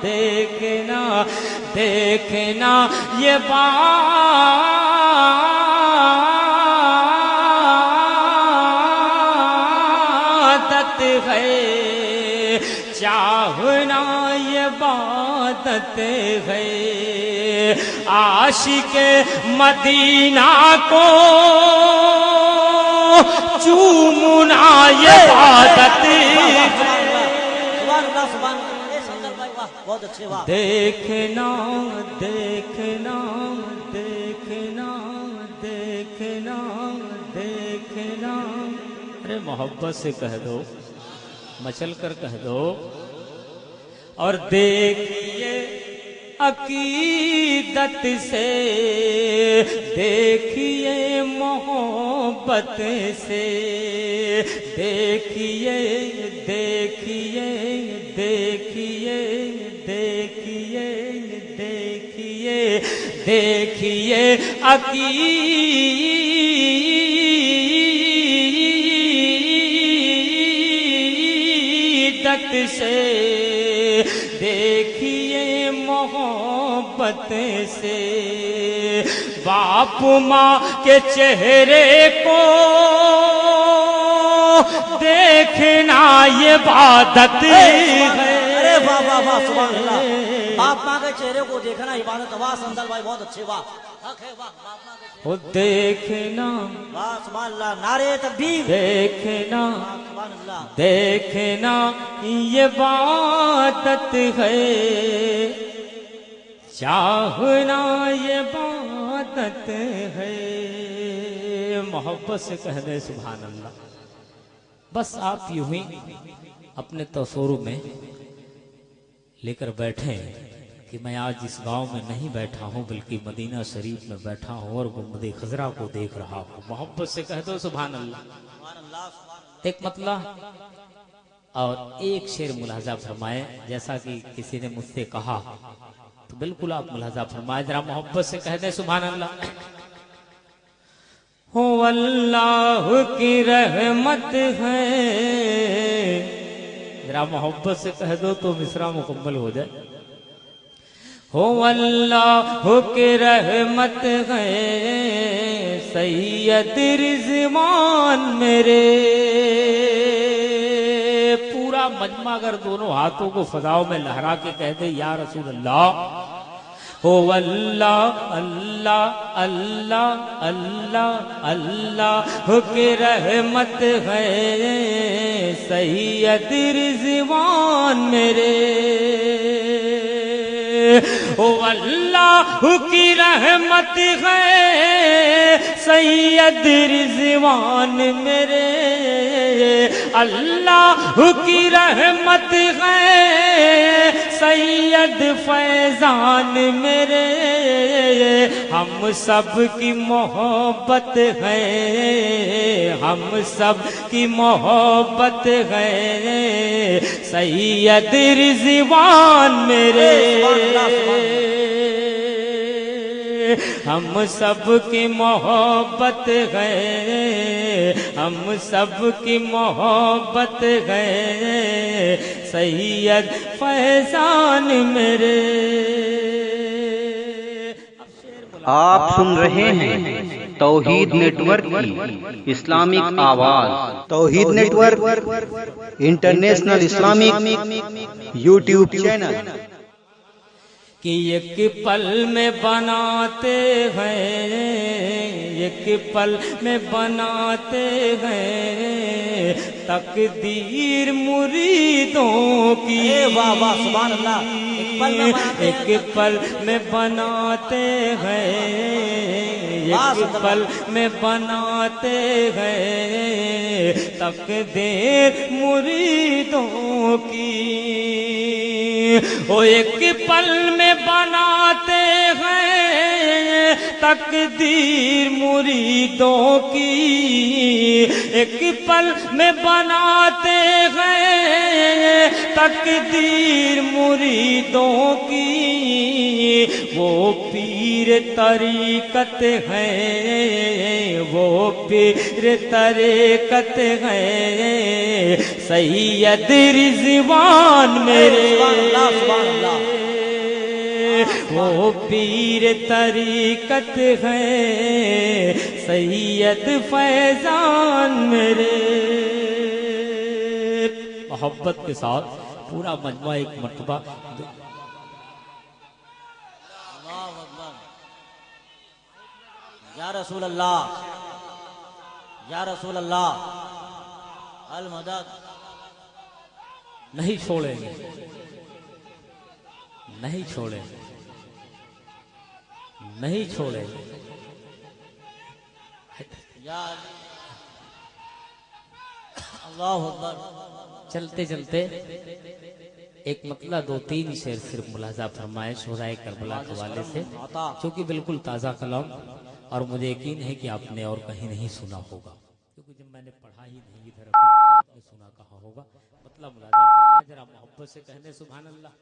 देखना देखना ये इबादत है, चाहना ये इबादत है। आशिक़े मदीना को चूमना ये इबादत है। बहुत अच्छे वाह। देखना देखना देखना देखना देखना, अरे मोहब्बत से कह दो, मचल कर कह दो। और देखिए अकीदत से, देखिए मोहब्बत से, देखिए देखिए देखिए देखिए देखिए देखिए अकीदत से, देखिए मोहब्बत से। बाप माँ के चेहरे को देखना ये इबादत है। अरे वाह वाह वाह, सुभान अल्लाह। बाप माँ के चेहरे को देखना इबादत। वाह संदल भाई, बहुत अच्छे वाह। वाह बाप माँ के वो देखना, वाह सुभान अल्लाह। नारे तकबीर। देखना सुभान अल्लाह। देखना ये इबादत है, चाहना ये इबादत है। मोहब्बत से कह दे सुभान अल्लाह। बस आप यूं ही अपने तसव्वुर में लेकर बैठे कि मैं आज इस गांव में नहीं बैठा हूं, बल्कि मदीना शरीफ में बैठा हूं और गुंबद खजरा को देख रहा हूं। मोहब्बत से कह दो सुभान अल्लाह। एक मतलब और एक शेर मुलाजा फरमाए, जैसा कि किसी ने मुझसे कहा तो बिल्कुल आप मुलाजा फरमाए, जरा मोहब्बत से कह दे सुभान अल्लाह। हो अल्लाह की रहमत है, जरा मोहब्बत से कह दो तो मिसरा मुकम्मल हो जाए। हो अल्लाह की रहमत है, सैयद रिज़वान मेरे। पूरा मजमा अगर दोनों हाथों को फजाओं में लहरा के कह दे या रसूल अल्लाह। हो अल्लाह अल्लाह अल्लाह अल्लाह अल्लाह की रहमत है, सैयद रिज़वान मेरे। ओ अल्लाह की रहमत है, सैयद रिज़वान मेरे। अल्लाह की रहमत है, सैयद फैजान मेरे। हम सब की मोहब्बत है, हम सब की मोहब्बत है, सैयद रिज़वान मेरे। हम सब की मोहब्बत है, हम सब की मोहब्बत है, सैयद फैजान मेरे। आप सुन रहे हैं तौहीद नेटवर्क की इस्लामिक आवाज। Tauheed network international Islamic YouTube channel. कि एक पल में बनाते हैं, एक पल में बनाते हैं तकदीर मुरीदों की। वाह वाह सुभान अल्लाह। एक पल में बनाते हैं, एक पल में बनाते हैं तकदीर मुरीदों की। ओ एक पल में बनाते हैं तकदीर मुरीदों की, एक पल में बनाते हैं तकदीर मुरीदों की। वो पीर तरीकत है, वो पीर तरीकत है, सैयद रिज़वान मेरे। वो पीर तरीकत है सैयद फैजान मेरे। मोहब्बत के साथ पूरा मजमा एक मर्तबा या रसूल अल्लाह, या रसूल अल्लाह, अल मदद। नहीं छोड़ेंगे, नहीं छोड़ेंगे, नहीं छोड़ेंगे। या अल्लाह अकबर। चलते चलते एक मतलब 2-3 शेर सिर्फ मुलाजा फरमाए शोराए करबला के हवाले से, क्योंकि बिल्कुल ताज़ा कलाम और मुझे यकीन है कि आपने और कहीं नहीं सुना होगा, क्योंकि जब मैंने पढ़ा ही नहीं इधर अभी तो आपने सुना कहाँ होगा। मतलब मुलाजा फरमाए, जरा मोहब्बत से कहने सुभान अल्लाह।